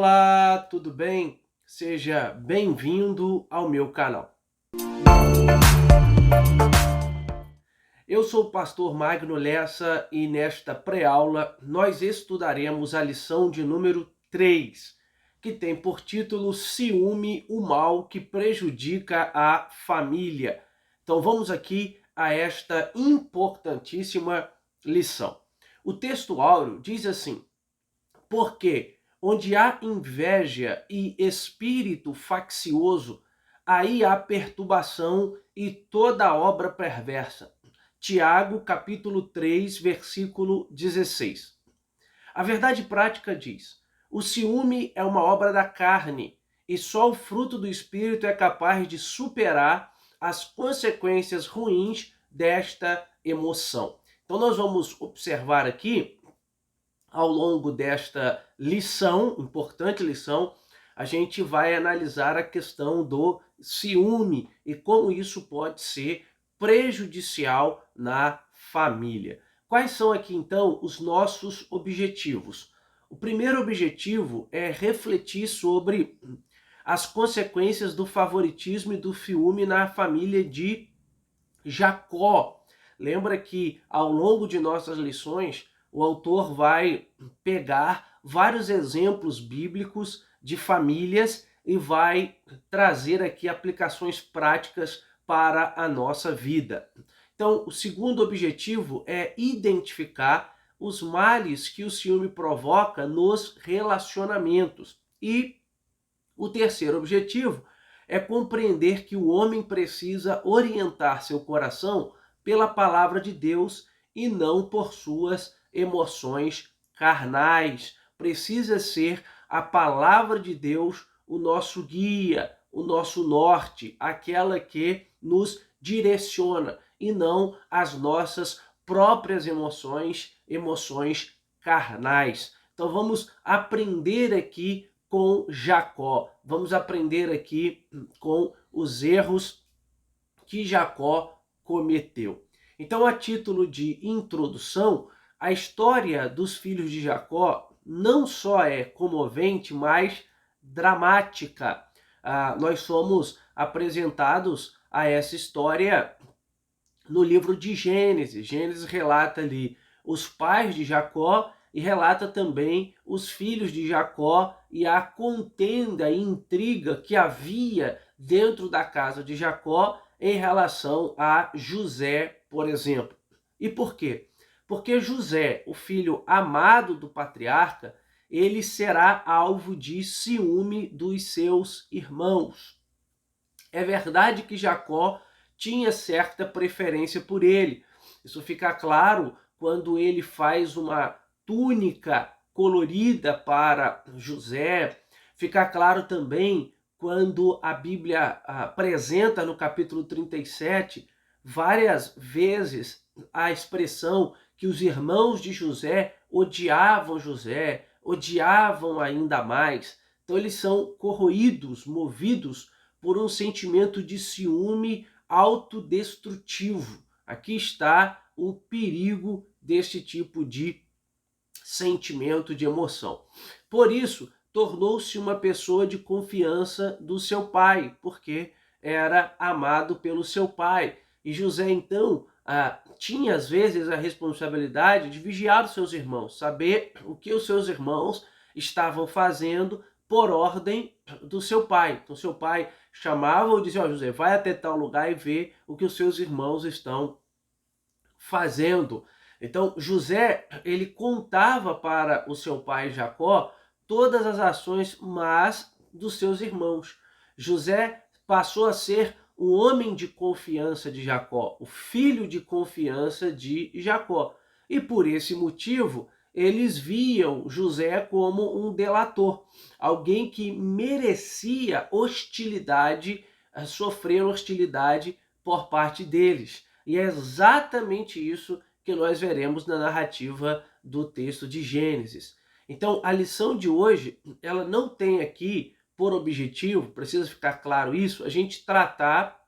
Olá, tudo bem? Seja bem-vindo ao meu canal. Eu sou o pastor Magno Lessa e nesta pré-aula nós estudaremos a lição de número 3, que tem por título Ciúme, o mal que prejudica a família. Então vamos aqui a esta importantíssima lição. O texto áureo diz assim: porque onde há inveja e espírito faccioso, aí há perturbação e toda obra perversa. Tiago, capítulo 3, versículo 16. A verdade prática diz: o ciúme é uma obra da carne e só o fruto do espírito é capaz de superar as consequências ruins desta emoção. Então nós vamos observar aqui ao longo desta lição, importante lição, a gente vai analisar a questão do ciúme e como isso pode ser prejudicial na família. Quais são aqui então os nossos objetivos? O primeiro objetivo é refletir sobre as consequências do favoritismo e do ciúme na família de Jacó. Lembra que ao longo de nossas lições o autor vai pegar vários exemplos bíblicos de famílias e vai trazer aqui aplicações práticas para a nossa vida. Então, o segundo objetivo é identificar os males que o ciúme provoca nos relacionamentos. E o terceiro objetivo é compreender que o homem precisa orientar seu coração pela palavra de Deus e não por suas emoções carnais. Precisa ser a palavra de Deus o nosso guia, o nosso norte, aquela que nos direciona e não as nossas próprias emoções carnais. Então vamos aprender aqui com Jacó. Vamos aprender aqui com os erros que Jacó cometeu. Então, a título de introdução, a história dos filhos de Jacó não só é comovente, mas dramática. Nós somos apresentados a essa história no livro de Gênesis. Gênesis relata ali os pais de Jacó e relata também os filhos de Jacó e a contenda e intriga que havia dentro da casa de Jacó em relação a José, por exemplo. E por quê? Porque José, o filho amado do patriarca, ele será alvo de ciúme dos seus irmãos. É verdade que Jacó tinha certa preferência por ele. Isso fica claro quando ele faz uma túnica colorida para José. Fica claro também quando a Bíblia apresenta no capítulo 37 várias vezes a expressão que os irmãos de José, odiavam ainda mais. Então eles são corroídos, movidos por um sentimento de ciúme autodestrutivo. Aqui está o perigo deste tipo de sentimento, de emoção. Por isso, tornou-se uma pessoa de confiança do seu pai, porque era amado pelo seu pai. E José, então, tinha às vezes a responsabilidade de vigiar os seus irmãos, saber o que os seus irmãos estavam fazendo por ordem do seu pai. Então, seu pai chamava e dizia: José, vai até tal lugar e vê o que os seus irmãos estão fazendo. Então, José, ele contava para o seu pai Jacó todas as ações más dos seus irmãos. José passou a ser o homem de confiança de Jacó, o filho de confiança de Jacó. E por esse motivo, eles viam José como um delator, alguém que merecia hostilidade, sofrer hostilidade por parte deles. E é exatamente isso que nós veremos na narrativa do texto de Gênesis. Então, a lição de hoje, ela não tem aqui por objetivo, precisa ficar claro isso, a gente tratar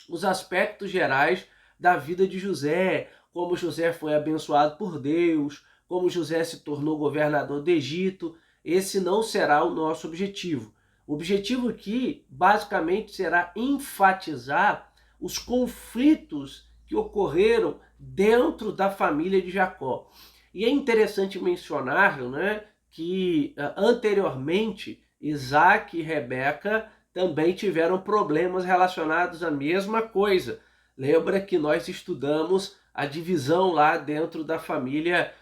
os aspectos gerais da vida de José, como José foi abençoado por Deus, como José se tornou governador do Egito. esse não será o nosso objetivo. O objetivo aqui, basicamente, será enfatizar os conflitos que ocorreram dentro da família de Jacó. E é interessante mencionar, né, que anteriormente Isaac e Rebeca também tiveram problemas relacionados à mesma coisa. Lembra que nós estudamos a divisão lá dentro da família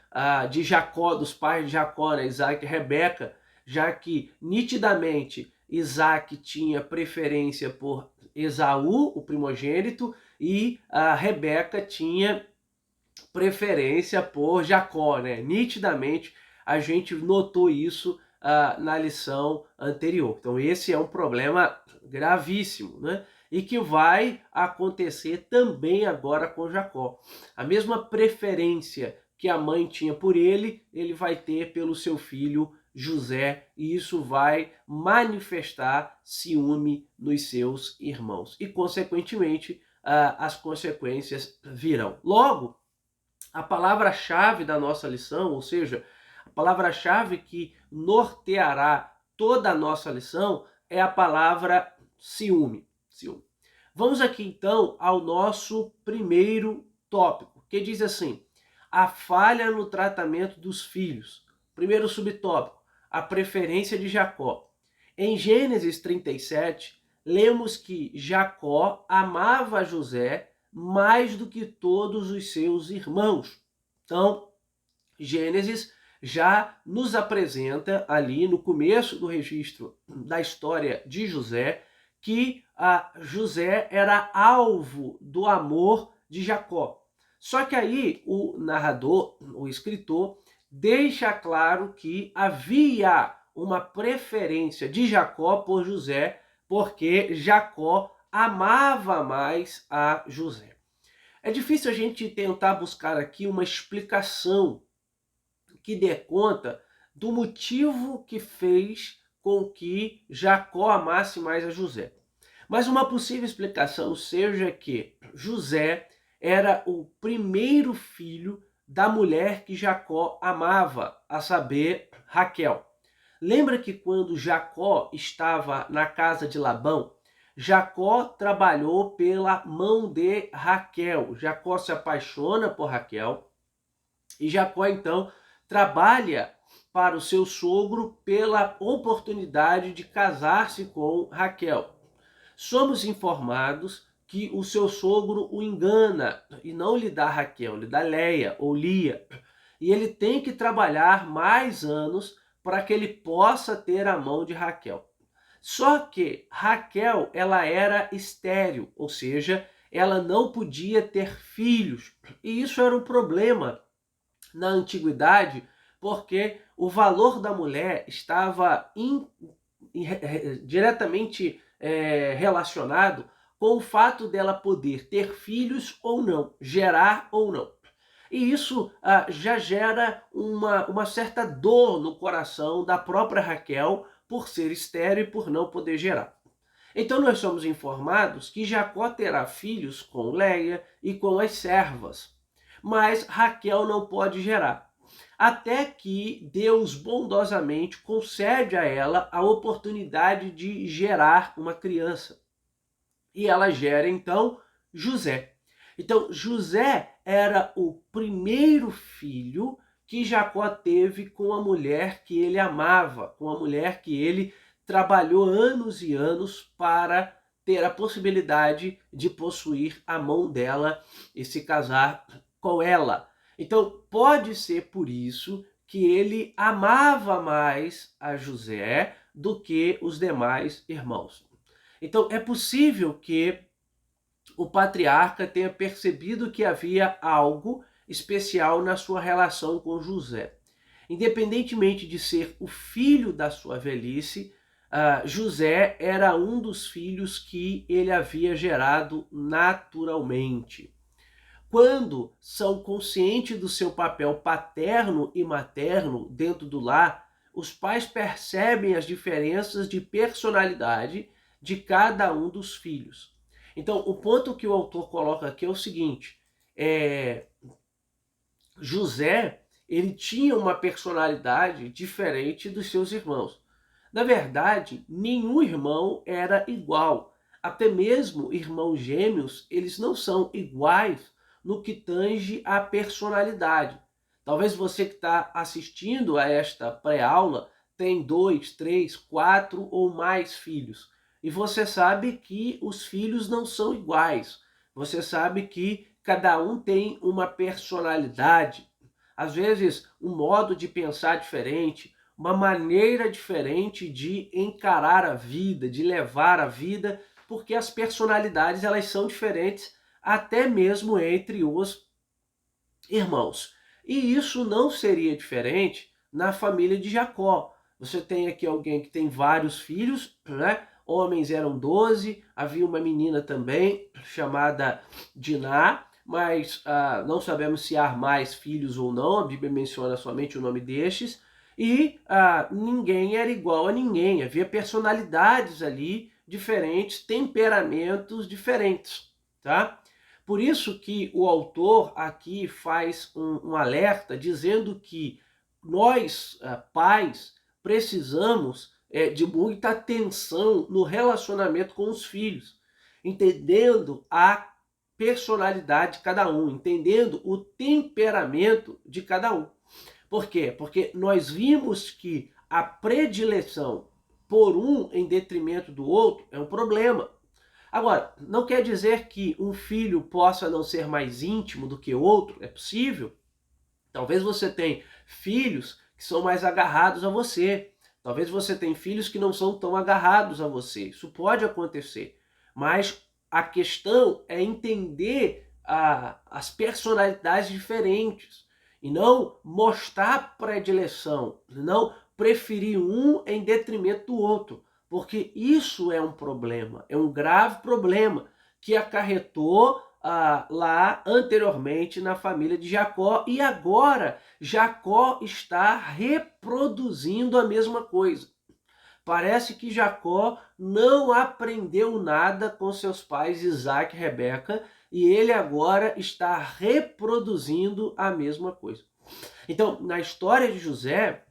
de Jacó, dos pais de Jacó, né, Isaac e Rebeca, já que nitidamente Isaac tinha preferência por Esaú, o primogênito, e a Rebeca tinha preferência por Jacó, né? Nitidamente a gente notou isso na lição anterior. Então esse é um problema gravíssimo, né? E que vai acontecer também agora com Jacó. A mesma preferência que a mãe tinha por ele, ele vai ter pelo seu filho José, e isso vai manifestar ciúme nos seus irmãos. E, consequentemente, as consequências virão. Logo, a palavra-chave da nossa lição, ou seja, a palavra-chave que norteará toda a nossa lição é a palavra ciúme. Ciúme. Vamos aqui então ao nosso primeiro tópico, que diz assim: a falha no tratamento dos filhos. Primeiro subtópico, a preferência de Jacó. Em Gênesis 37, lemos que Jacó amava José mais do que todos os seus irmãos. Então, Gênesis já nos apresenta ali no começo do registro da história de José que José era alvo do amor de Jacó. Só que aí o narrador, o escritor, deixa claro que havia uma preferência de Jacó por José, porque Jacó amava mais a José. É difícil a gente tentar buscar aqui uma explicação que dê conta do motivo que fez com que Jacó amasse mais a José. Mas uma possível explicação seja que José era o primeiro filho da mulher que Jacó amava, a saber, Raquel. Lembra que quando Jacó estava na casa de Labão, Jacó trabalhou pela mão de Raquel. Jacó se apaixona por Raquel e Jacó então trabalha para o seu sogro pela oportunidade de casar-se com Raquel. Somos informados que o seu sogro o engana e não lhe dá Raquel, lhe dá Leia ou Lia. E ele tem que trabalhar mais anos para que ele possa ter a mão de Raquel. Só que Raquel, ela era estéril, ou seja, ela não podia ter filhos. E isso era um problema na antiguidade, porque o valor da mulher estava diretamente relacionado com o fato dela poder ter filhos ou não, gerar ou não. E isso já gera uma certa dor no coração da própria Raquel por ser estéril e por não poder gerar. Então nós somos informados que Jacó terá filhos com Leia e com as servas, mas Raquel não pode gerar. Até que Deus bondosamente concede a ela a oportunidade de gerar uma criança. E ela gera então José. Então José era o primeiro filho que Jacó teve com a mulher que ele amava, com a mulher que ele trabalhou anos e anos para ter a possibilidade de possuir a mão dela e se casar com ela. Então pode ser por isso que ele amava mais a José do que os demais irmãos. Então é possível que o patriarca tenha percebido que havia algo especial na sua relação com José. Independentemente de ser o filho da sua velhice, José era um dos filhos que ele havia gerado naturalmente. Quando são conscientes do seu papel paterno e materno dentro do lar, os pais percebem as diferenças de personalidade de cada um dos filhos. Então, o ponto que o autor coloca aqui é o seguinte: José, ele tinha uma personalidade diferente dos seus irmãos. Na verdade, nenhum irmão era igual. Até mesmo irmãos gêmeos, eles não são iguais no que tange à personalidade. Talvez você que está assistindo a esta pré-aula tem 2, 3, 4 ou mais filhos. E você sabe que os filhos não são iguais. Você sabe que cada um tem uma personalidade, às vezes um modo de pensar diferente, uma maneira diferente de encarar a vida, de levar a vida, porque as personalidades elas são diferentes até mesmo entre os irmãos. E isso não seria diferente na família de Jacó. Você tem aqui alguém que tem vários filhos, né? Homens eram 12, havia uma menina também chamada Diná, mas não sabemos se há mais filhos ou não, a Bíblia menciona somente o nome destes, e ninguém era igual a ninguém, havia personalidades ali diferentes, temperamentos diferentes, tá? Por isso que o autor aqui faz um alerta dizendo que nós, pais, precisamos de muita atenção no relacionamento com os filhos, entendendo a personalidade de cada um, entendendo o temperamento de cada um. Por quê? Porque nós vimos que a predileção por um em detrimento do outro é um problema. Agora, não quer dizer que um filho possa não ser mais íntimo do que outro, é possível. Talvez você tenha filhos que são mais agarrados a você. Talvez você tenha filhos que não são tão agarrados a você. Isso pode acontecer. Mas a questão é entender as personalidades diferentes e não mostrar predileção, não preferir um em detrimento do outro. Porque isso é um problema, é um grave problema que acarretou lá anteriormente na família de Jacó, e agora Jacó está reproduzindo a mesma coisa. Parece que Jacó não aprendeu nada com seus pais Isaac e Rebeca, e ele agora está reproduzindo a mesma coisa. Então, na história de José,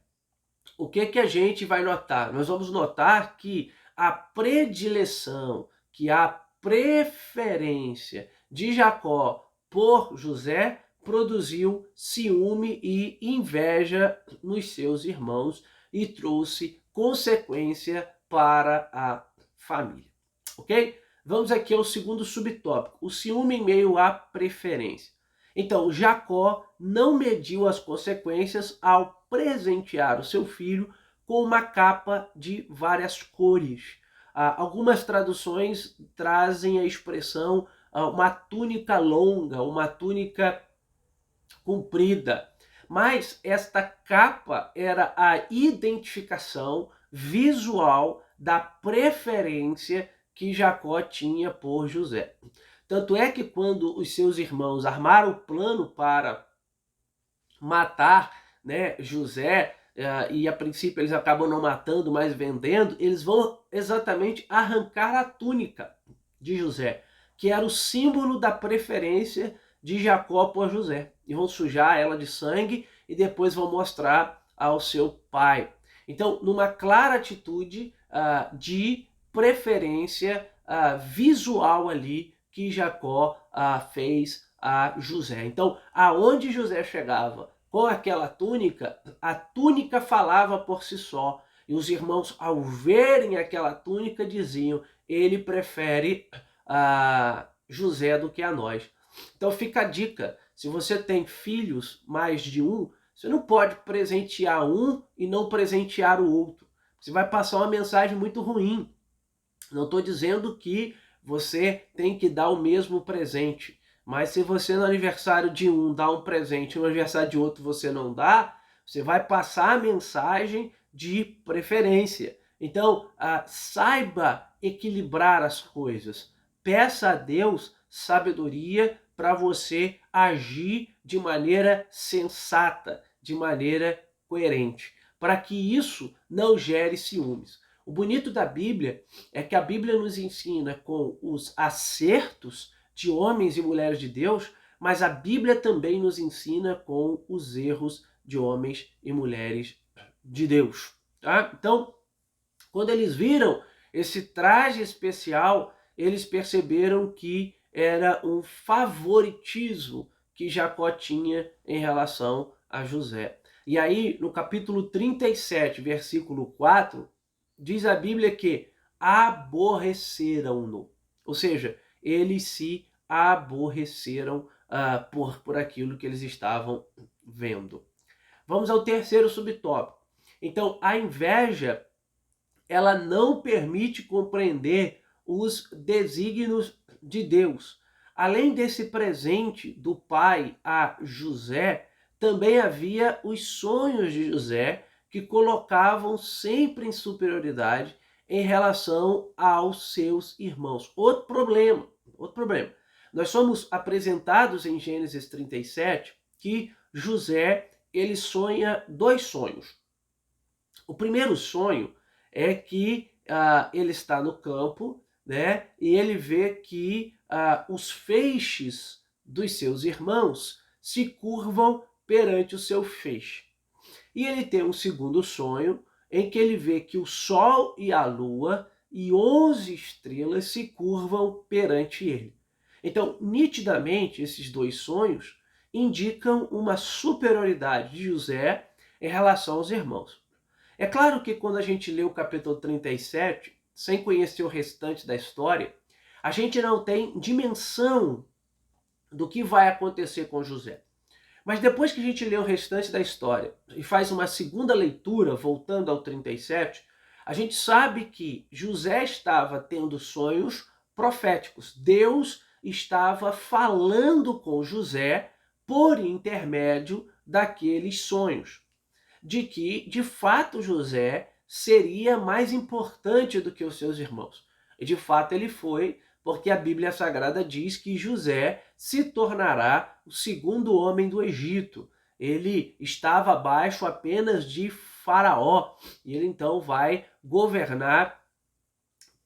o que a gente vai notar? Nós vamos notar que a predileção, que a preferência de Jacó por José produziu ciúme e inveja nos seus irmãos e trouxe consequência para a família. Ok? Vamos aqui ao segundo subtópico, o ciúme em meio à preferência. Então, Jacó não mediu as consequências ao presentear o seu filho com uma capa de várias cores. Algumas traduções trazem a expressão uma túnica longa, uma túnica comprida. Mas esta capa era a identificação visual da preferência que Jacó tinha por José. Tanto é que quando os seus irmãos armaram o plano para matar, né, José, e a princípio eles acabam não matando, mas vendendo, eles vão exatamente arrancar a túnica de José, que era o símbolo da preferência de Jacó por José. E vão sujar ela de sangue e depois vão mostrar ao seu pai. Então, numa clara atitude de preferência visual ali que Jacó fez a José. Então, aonde José chegava com aquela túnica, a túnica falava por si só. E os irmãos, ao verem aquela túnica, diziam: ele prefere a José do que a nós. Então fica a dica: se você tem filhos, mais de um, você não pode presentear um e não presentear o outro. Você vai passar uma mensagem muito ruim. Não estou dizendo que você tem que dar o mesmo presente, mas se você no aniversário de um dá um presente e no aniversário de outro você não dá, você vai passar a mensagem de preferência. Então, saiba equilibrar as coisas. Peça a Deus sabedoria para você agir de maneira sensata, de maneira coerente, para que isso não gere ciúmes. O bonito da Bíblia é que a Bíblia nos ensina com os acertos de homens e mulheres de Deus, mas a Bíblia também nos ensina com os erros de homens e mulheres de Deus. Tá? Então, quando eles viram esse traje especial, eles perceberam que era um favoritismo que Jacó tinha em relação a José. E aí, no capítulo 37, versículo 4, diz a Bíblia que aborreceram-no. Ou seja, eles se aborreceram por aquilo que eles estavam vendo. Vamos ao terceiro subtópico. Então, a inveja, ela não permite compreender os desígnios de Deus. Além desse presente do pai a José, também havia os sonhos de José que colocavam sempre em superioridade em relação aos seus irmãos. Outro problema. Nós somos apresentados em Gênesis 37 que José, ele sonha 2 sonhos. O primeiro sonho é que ele está no campo, né, e ele vê que os feixes dos seus irmãos se curvam perante o seu feixe. E ele tem um segundo sonho em que ele vê que o sol e a lua e 11 estrelas se curvam perante ele. Então, nitidamente, esses 2 sonhos indicam uma superioridade de José em relação aos irmãos. É claro que quando a gente lê o capítulo 37, sem conhecer o restante da história, a gente não tem dimensão do que vai acontecer com José. Mas depois que a gente lê o restante da história e faz uma segunda leitura, voltando ao 37, a gente sabe que José estava tendo sonhos proféticos. Deus estava falando com José por intermédio daqueles sonhos, de que, de fato, José seria mais importante do que os seus irmãos. E, de fato, ele foi, porque a Bíblia Sagrada diz que José se tornará o segundo homem do Egito. Ele estava abaixo apenas de Faraó, e ele então vai governar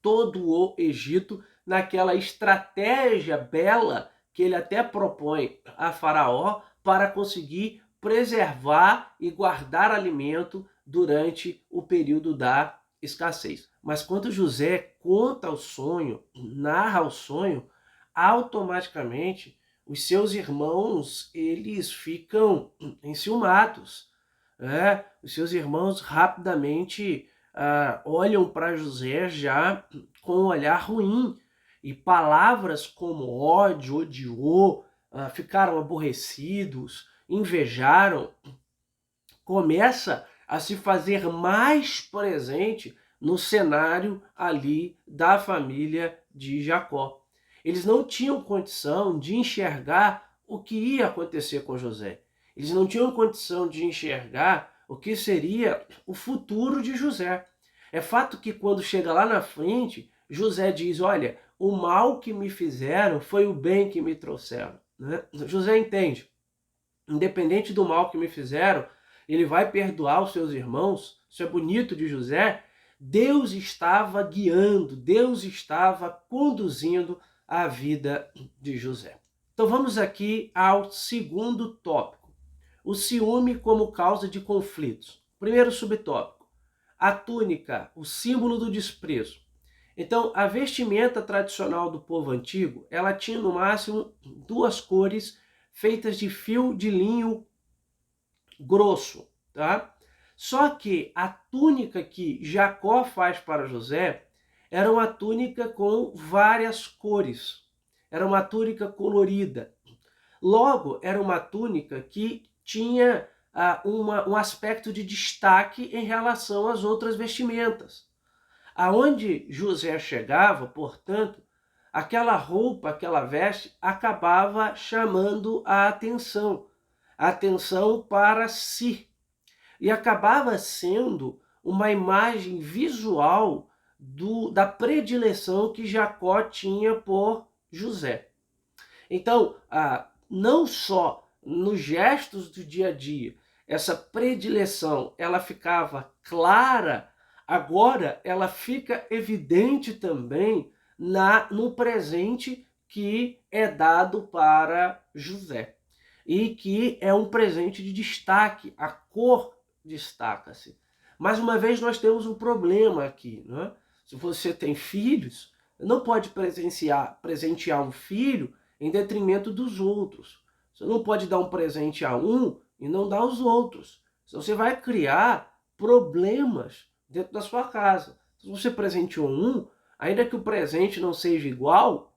todo o Egito naquela estratégia bela que ele até propõe a Faraó para conseguir preservar e guardar alimento durante o período da escassez. Mas quando José conta o sonho, narra o sonho, automaticamente os seus irmãos, eles ficam enciumados. Os seus irmãos rapidamente olham para José já com um olhar ruim. E palavras como ódio, odiou, ficaram aborrecidos, invejaram, começa a se fazer mais presente no cenário ali da família de Jacó. Eles não tinham condição de enxergar o que ia acontecer com José. Eles não tinham condição de enxergar o que seria o futuro de José. É fato que quando chega lá na frente, José diz, olha, o mal que me fizeram foi o bem que me trouxeram. Né? José entende. Independente do mal que me fizeram, ele vai perdoar os seus irmãos. Isso é bonito de José. Deus estava guiando, Deus estava conduzindo a vida de José. Então vamos aqui ao segundo tópico. O ciúme como causa de conflitos. Primeiro subtópico. A túnica, o símbolo do desprezo. Então, a vestimenta tradicional do povo antigo, ela tinha no máximo 2 cores feitas de fio de linho grosso, tá? Só que a túnica que Jacó faz para José era uma túnica com várias cores. Era uma túnica colorida. Logo, era uma túnica que tinha um aspecto de destaque em relação às outras vestimentas. Aonde José chegava, portanto, aquela roupa, aquela veste, acabava chamando a atenção para si. E acabava sendo uma imagem visual da predileção que Jacó tinha por José. Então, não só nos gestos do dia a dia, essa predileção ela ficava clara, agora ela fica evidente também no presente que é dado para José. e que é um presente de destaque, a cor destaca-se. Mais uma vez nós temos um problema aqui, né? Se você tem filhos, não pode presentear um filho em detrimento dos outros. Você não pode dar um presente a um e não dar aos outros. Senão você vai criar problemas dentro da sua casa. Se você presenteou um, ainda que o presente não seja igual,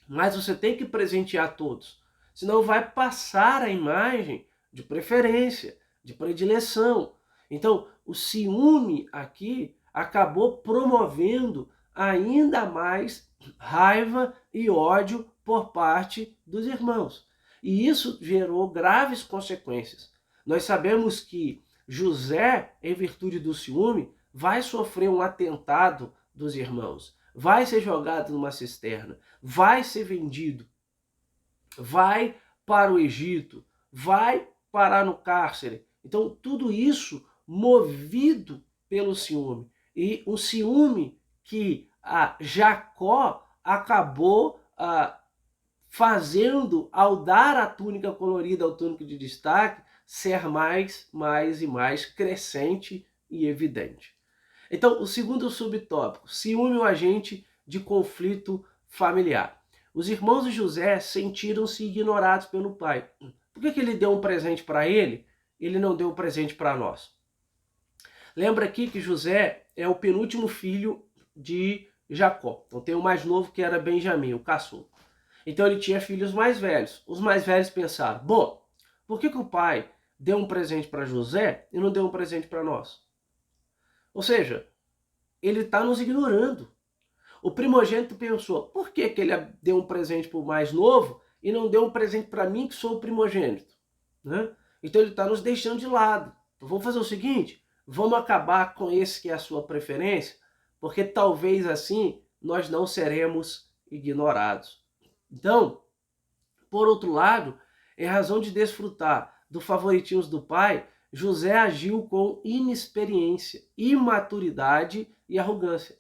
mas você tem que presentear todos. Senão vai passar a imagem de preferência, de predileção. Então, o ciúme aqui acabou promovendo ainda mais raiva e ódio por parte dos irmãos. E isso gerou graves consequências. Nós sabemos que José, em virtude do ciúme, vai sofrer um atentado dos irmãos, vai ser jogado numa cisterna, vai ser vendido, vai para o Egito, vai parar no cárcere. Então, tudo isso movido pelo ciúme. E um ciúme que Jacó acabou fazendo, ao dar a túnica colorida, ao túnica de destaque, ser mais e mais crescente e evidente. Então, o segundo subtópico, ciúme, o agente de conflito familiar. Os irmãos de José sentiram-se ignorados pelo pai. Por que ele deu um presente para ele? Ele não deu um presente para nós. Lembra aqui que José é o penúltimo filho de Jacó. Então tem o mais novo, que era Benjamim, o caçula. Então ele tinha filhos mais velhos. Os mais velhos pensaram, bom, por que o pai deu um presente para José e não deu um presente para nós? Ou seja, ele está nos ignorando. O primogênito pensou, por que ele deu um presente para o mais novo e não deu um presente para mim, que sou o primogênito? Né? Então ele está nos deixando de lado. Então vamos fazer o seguinte, vamos acabar com esse que é a sua preferência, porque talvez assim nós não seremos ignorados. Então, por outro lado, em razão de desfrutar do favoritismo do pai, José agiu com inexperiência, imaturidade e arrogância.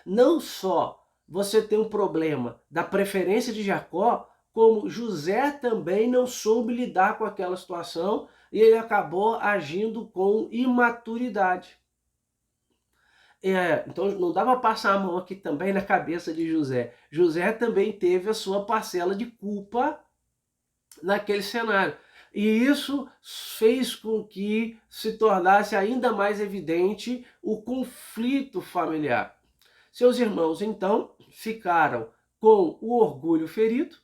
Não só você tem um problema da preferência de Jacó, como José também não soube lidar com aquela situação e ele acabou agindo com imaturidade. Então não dá para passar a mão aqui também na cabeça de José. José também teve a sua parcela de culpa naquele cenário. E isso fez com que se tornasse ainda mais evidente o conflito familiar. Seus irmãos, então, ficaram com o orgulho ferido,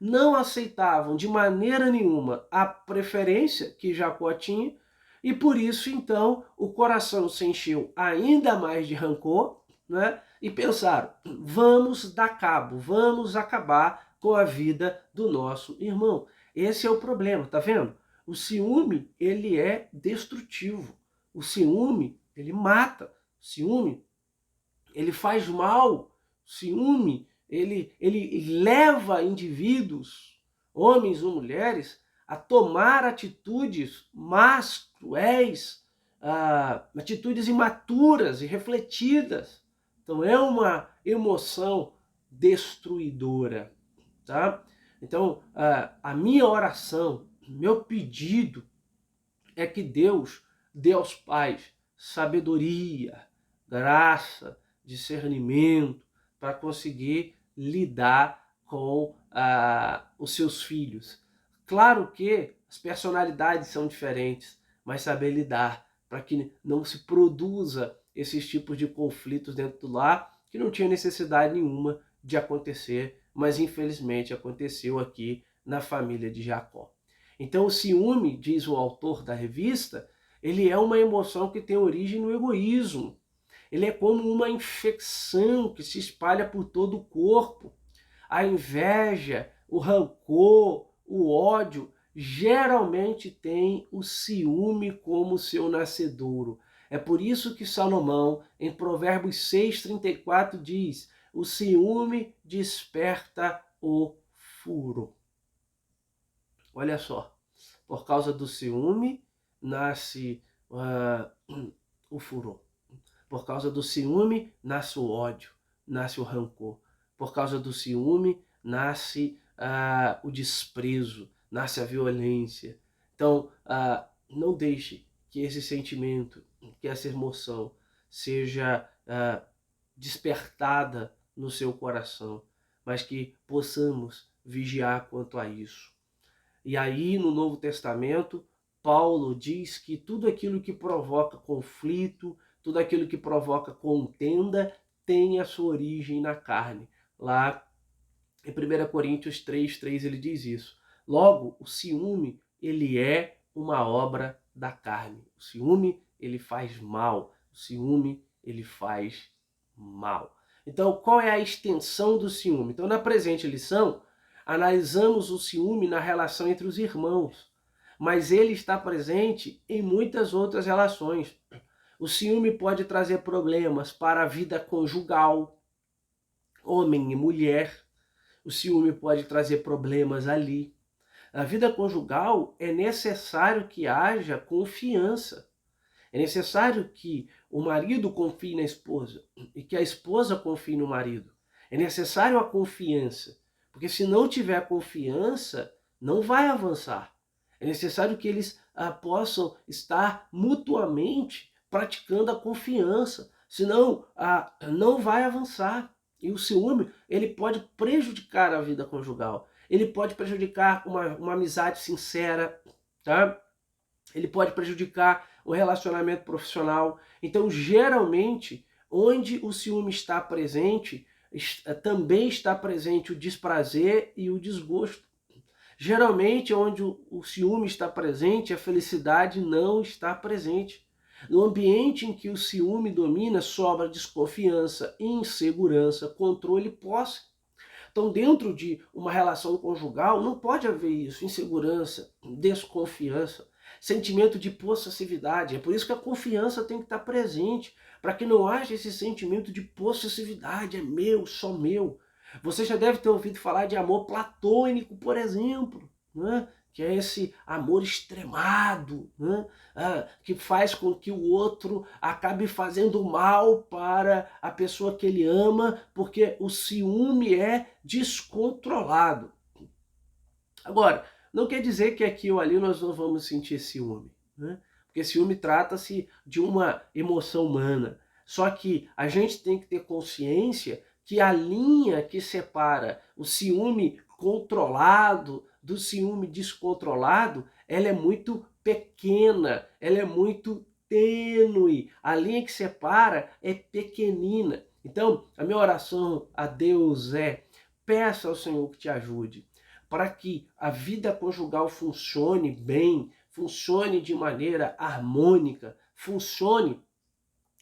não aceitavam de maneira nenhuma a preferência que Jacó tinha, e por isso, então, o coração se encheu ainda mais de rancor, né? E pensaram, vamos dar cabo, vamos acabar com a vida do nosso irmão. Esse é o problema, tá vendo? O ciúme, ele é destrutivo. O ciúme, ele mata. O ciúme, ele faz mal. O ciúme, ele leva indivíduos, homens ou mulheres, a tomar atitudes más, cruéis, atitudes imaturas e refletidas. Então é uma emoção destruidora, tá? Então a minha oração, meu pedido é que Deus dê aos pais sabedoria, graça, discernimento para conseguir lidar com os seus filhos. Claro que as personalidades são diferentes, mas saber lidar para que não se produza esses tipos de conflitos dentro do lar que não tinha necessidade nenhuma de acontecer, mas infelizmente aconteceu aqui na família de Jacó. Então o ciúme, diz o autor da revista, ele é uma emoção que tem origem no egoísmo. Ele é como uma infecção que se espalha por todo o corpo. A inveja, o rancor, o ódio, geralmente tem o ciúme como seu nascedouro. É por isso que Salomão, em Provérbios 6,34, diz: o ciúme desperta o furo. Olha só, por causa do ciúme nasce o furor. Por causa do ciúme nasce o ódio, nasce o rancor. Por causa do ciúme nasce o desprezo, nasce a violência. Então, não deixe que esse sentimento, que essa emoção seja despertada no seu coração, mas que possamos vigiar quanto a isso. E aí, no Novo Testamento, Paulo diz que tudo aquilo que provoca conflito, tudo aquilo que provoca contenda, tem a sua origem na carne. Lá em 1 Coríntios 3:3 ele diz isso. Logo, o ciúme, ele é uma obra da carne. O ciúme, ele faz mal. O ciúme, ele faz mal. Então, qual é a extensão do ciúme? Então, na presente lição, analisamos o ciúme na relação entre os irmãos, mas ele está presente em muitas outras relações. O ciúme pode trazer problemas para a vida conjugal, homem e mulher. O ciúme pode trazer problemas ali. Na vida conjugal é necessário que haja confiança. É necessário que o marido confie na esposa e que a esposa confie no marido. É necessário a confiança, porque se não tiver confiança, não vai avançar. É necessário que eles possam estar mutuamente praticando a confiança, senão não vai avançar. E o ciúme, ele pode prejudicar a vida conjugal. Ele pode prejudicar uma amizade sincera, tá? Ele pode prejudicar o relacionamento profissional. Então, geralmente, onde o ciúme está presente, também está presente o desprazer e o desgosto. Geralmente, onde o ciúme está presente, a felicidade não está presente. No ambiente em que o ciúme domina, sobra desconfiança, insegurança, controle e posse. Então, dentro de uma relação conjugal, não pode haver isso, insegurança, desconfiança, sentimento de possessividade. É por isso que a confiança tem que estar presente, para que não haja esse sentimento de possessividade, é meu, só meu. Você já deve ter ouvido falar de amor platônico, por exemplo, né? Que é esse amor extremado, né? Que faz com que o outro acabe fazendo mal para a pessoa que ele ama, porque o ciúme é descontrolado. Agora, não quer dizer que aqui ou ali nós não vamos sentir ciúme, né? Porque ciúme trata-se de uma emoção humana. Só que a gente tem que ter consciência que a linha que separa o ciúme controlado do ciúme descontrolado, ela é muito pequena, ela é muito tênue. A linha que separa é pequenina. Então, a minha oração a Deus é: peça ao Senhor que te ajude, para que a vida conjugal funcione bem, funcione de maneira harmônica, funcione.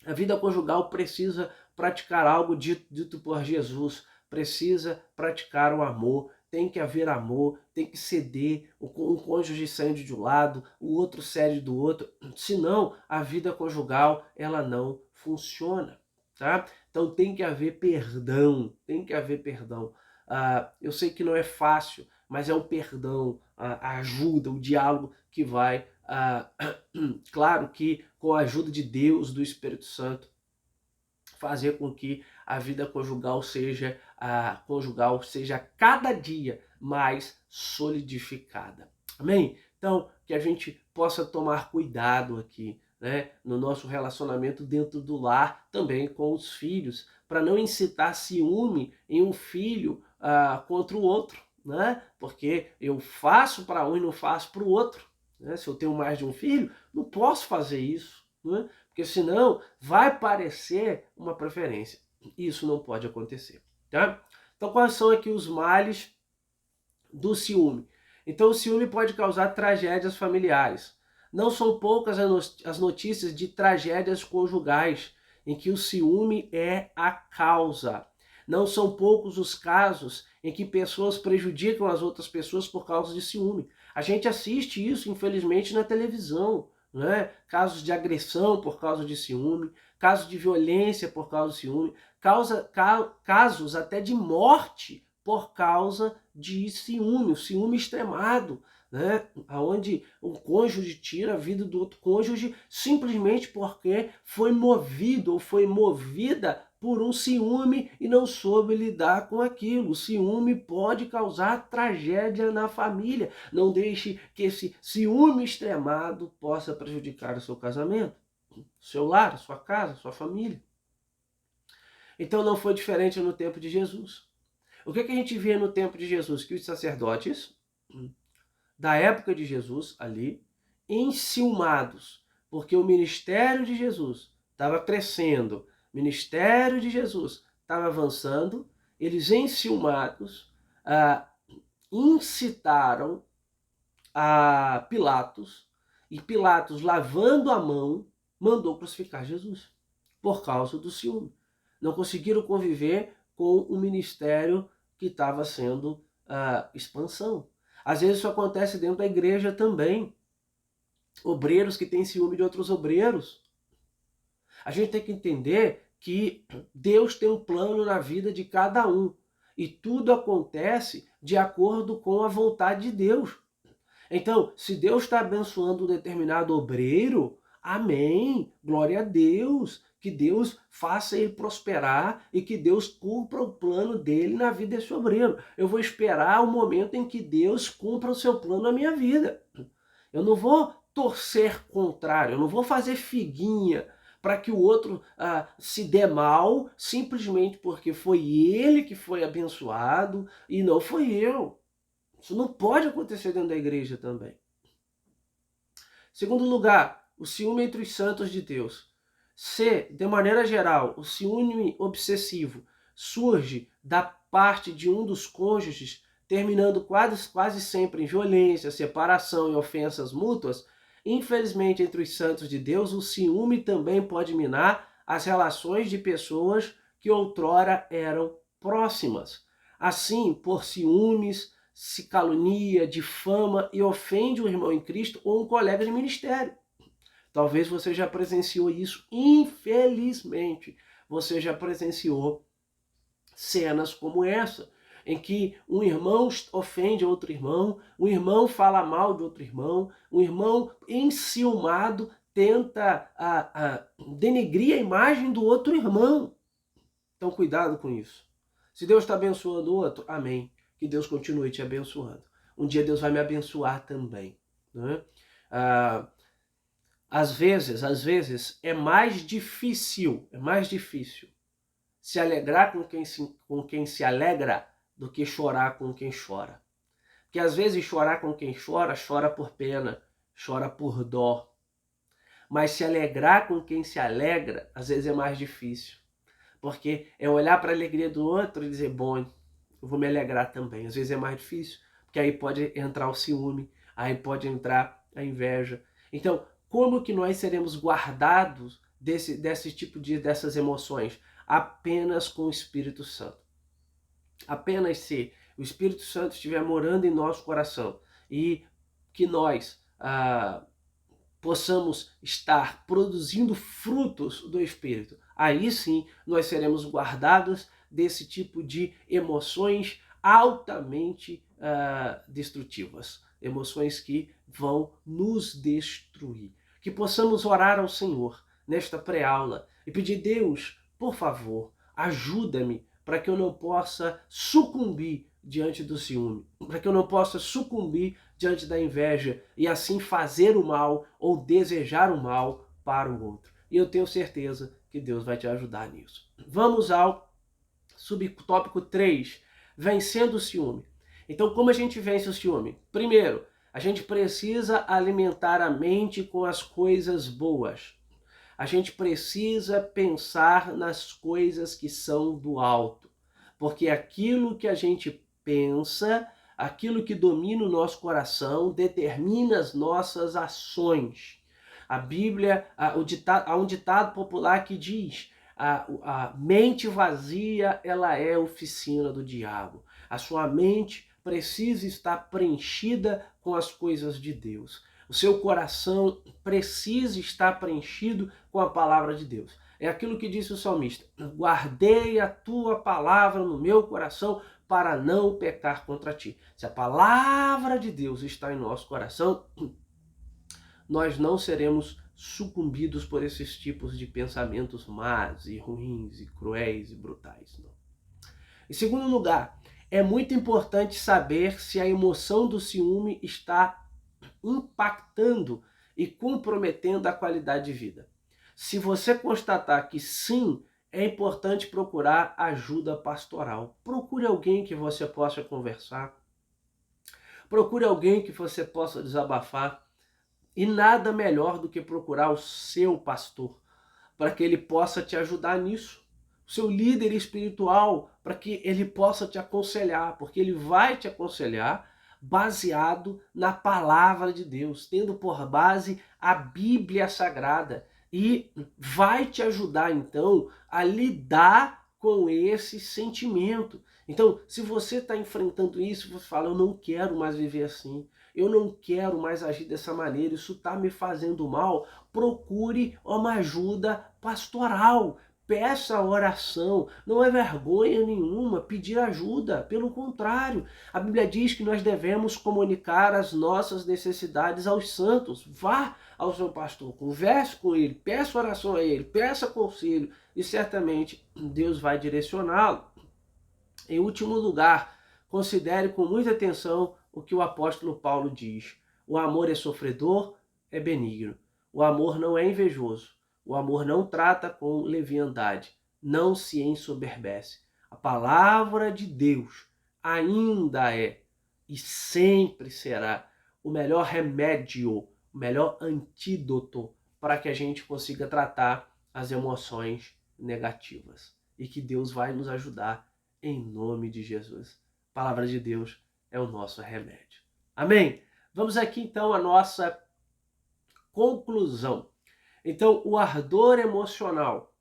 A vida conjugal precisa praticar algo dito por Jesus, precisa praticar o amor, tem que haver amor, tem que ceder, um cônjuge cede de um lado, o outro cede do outro, senão a vida conjugal ela não funciona, tá? Então tem que haver perdão, tem que haver perdão. Eu sei que não é fácil, mas é o perdão, a ajuda, o diálogo que vai, claro que com a ajuda de Deus, do Espírito Santo, fazer com que a vida conjugal seja cada dia mais solidificada. Amém? Então, que a gente possa tomar cuidado aqui, né, no nosso relacionamento dentro do lar, também com os filhos, para não incitar ciúme em um filho contra o outro, né? Porque eu faço para um e não faço para o outro. Né? Se eu tenho mais de um filho, não posso fazer isso, né? Porque senão vai parecer uma preferência. Isso não pode acontecer, tá? Então, quais são aqui os males do ciúme? Então, o ciúme pode causar tragédias familiares. Não são poucas as notícias de tragédias conjugais em que o ciúme é a causa. Não são poucos os casos em que pessoas prejudicam as outras pessoas por causa de ciúme. A gente assiste isso, infelizmente, na televisão. Né? Casos de agressão por causa de ciúme, casos de violência por causa de ciúme, casos até de morte por causa de ciúme, o ciúme extremado. né? Onde um cônjuge tira a vida do outro cônjuge simplesmente porque foi movido ou foi movida por um ciúme e não soube lidar com aquilo. O ciúme pode causar tragédia na família. Não deixe que esse ciúme extremado possa prejudicar o seu casamento, o seu lar, a sua casa, a sua família. Então não foi diferente no tempo de Jesus. O que a gente vê no tempo de Jesus? Que os sacerdotes da época de Jesus ali, enciumados, porque o ministério de Jesus estava crescendo, o ministério de Jesus estava avançando, eles enciumados incitaram a Pilatos, e Pilatos, lavando a mão, mandou crucificar Jesus, por causa do ciúme. Não conseguiram conviver com o ministério que estava sendo expansão. Às vezes isso acontece dentro da igreja também. Obreiros que têm ciúme de outros obreiros. A gente tem que entender que Deus tem um plano na vida de cada um. E tudo acontece de acordo com a vontade de Deus. Então, se Deus está abençoando um determinado obreiro, amém, glória a Deus, que Deus faça ele prosperar e que Deus cumpra o plano dele na vida desse obreiro. Eu vou esperar o momento em que Deus cumpra o seu plano na minha vida. Eu não vou torcer contrário, eu não vou fazer figuinha para que o outro se dê mal simplesmente porque foi ele que foi abençoado e não foi eu. Isso não pode acontecer dentro da igreja também. Segundo lugar, o ciúme entre os santos de Deus. Se, de maneira geral, o ciúme obsessivo surge da parte de um dos cônjuges, terminando quase sempre em violência, separação e ofensas mútuas, infelizmente entre os santos de Deus, o ciúme também pode minar as relações de pessoas que outrora eram próximas. Assim, por ciúmes, se calunia, difama e ofende um irmão em Cristo ou um colega de ministério. Talvez você já presenciou isso, infelizmente. Você já presenciou cenas como essa, em que um irmão ofende outro irmão, um irmão fala mal de outro irmão, um irmão enciumado tenta denegrir a imagem do outro irmão. Então cuidado com isso. Se Deus está abençoando o outro, amém. Que Deus continue te abençoando. Um dia Deus vai me abençoar também. Né? Às vezes é mais difícil se alegrar com quem se alegra do que chorar com quem chora. Porque às vezes chorar com quem chora, chora por pena, chora por dó. Mas se alegrar com quem se alegra, às vezes é mais difícil. Porque é olhar para a alegria do outro e dizer, bom, eu vou me alegrar também. Às vezes é mais difícil, porque aí pode entrar o ciúme, aí pode entrar a inveja. Então, como que nós seremos guardados dessas emoções? Apenas com o Espírito Santo. Apenas se o Espírito Santo estiver morando em nosso coração e que nós possamos estar produzindo frutos do Espírito, aí sim nós seremos guardados desse tipo de emoções altamente destrutivas, emoções que vão nos destruir. Que possamos orar ao Senhor nesta pré-aula e pedir, Deus, por favor, ajuda-me para que eu não possa sucumbir diante do ciúme, para que eu não possa sucumbir diante da inveja e assim fazer o mal ou desejar o mal para o outro. E eu tenho certeza que Deus vai te ajudar nisso. Vamos ao subtópico 3, vencendo o ciúme. Então, como a gente vence o ciúme? Primeiro, a gente precisa alimentar a mente com as coisas boas. A gente precisa pensar nas coisas que são do alto. Porque aquilo que a gente pensa, aquilo que domina o nosso coração, determina as nossas ações. A Bíblia, há um ditado popular que diz, a mente vazia, ela é oficina do diabo. A sua mente precisa estar preenchida com as coisas de Deus. O seu coração precisa estar preenchido com a palavra de Deus. É aquilo que disse o salmista, guardei a tua palavra no meu coração para não pecar contra ti. Se a palavra de Deus está em nosso coração, nós não seremos sucumbidos por esses tipos de pensamentos más e ruins e cruéis e brutais. Não. Em segundo lugar, é muito importante saber se a emoção do ciúme está impactando e comprometendo a qualidade de vida. Se você constatar que sim, é importante procurar ajuda pastoral. Procure alguém que você possa conversar. Procure alguém que você possa desabafar. E nada melhor do que procurar o seu pastor, para que ele possa te ajudar nisso. O seu líder espiritual, para que ele possa te aconselhar, porque ele vai te aconselhar baseado na palavra de Deus, tendo por base a Bíblia Sagrada. E vai te ajudar, então, a lidar com esse sentimento. Então, se você está enfrentando isso, você fala, eu não quero mais viver assim. Eu não quero mais agir dessa maneira, isso está me fazendo mal. Procure uma ajuda pastoral. Peça oração, não é vergonha nenhuma pedir ajuda, pelo contrário, a Bíblia diz que nós devemos comunicar as nossas necessidades aos santos. Vá ao seu pastor, converse com ele, peça oração a ele, peça conselho e certamente Deus vai direcioná-lo. Em último lugar, considere com muita atenção o que o apóstolo Paulo diz. O amor é sofredor, é benigno. O amor não é invejoso. O amor não trata com leviandade, não se ensoberbece. A palavra de Deus ainda é e sempre será o melhor remédio, o melhor antídoto para que a gente consiga tratar as emoções negativas. E que Deus vai nos ajudar em nome de Jesus. A palavra de Deus é o nosso remédio. Amém? Vamos aqui então à nossa conclusão. Então, o ardor emocional,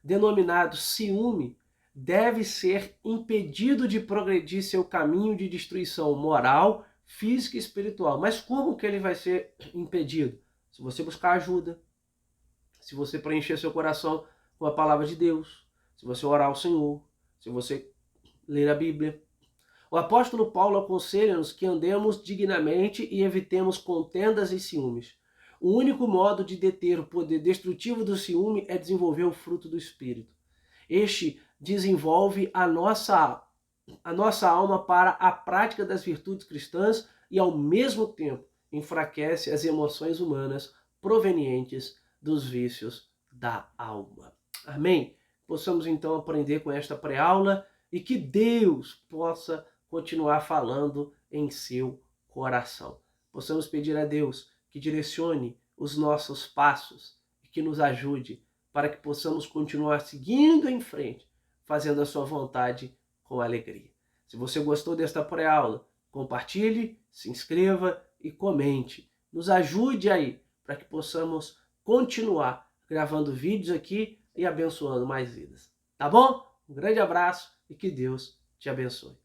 denominado ciúme, deve ser impedido de progredir seu caminho de destruição moral, física e espiritual. Mas como que ele vai ser impedido? Se você buscar ajuda, se você preencher seu coração com a palavra de Deus, se você orar ao Senhor, se você ler a Bíblia. O apóstolo Paulo aconselha-nos que andemos dignamente e evitemos contendas e ciúmes. O único modo de deter o poder destrutivo do ciúme é desenvolver o fruto do Espírito. Este desenvolve a nossa alma para a prática das virtudes cristãs e, ao mesmo tempo, enfraquece as emoções humanas provenientes dos vícios da alma. Amém? Possamos então aprender com esta pré-aula e que Deus possa continuar falando em seu coração. Possamos pedir a Deus que direcione os nossos passos e que nos ajude para que possamos continuar seguindo em frente, fazendo a sua vontade com alegria. Se você gostou desta pré-aula, compartilhe, se inscreva e comente. Nos ajude aí para que possamos continuar gravando vídeos aqui e abençoando mais vidas. Tá bom? Um grande abraço e que Deus te abençoe.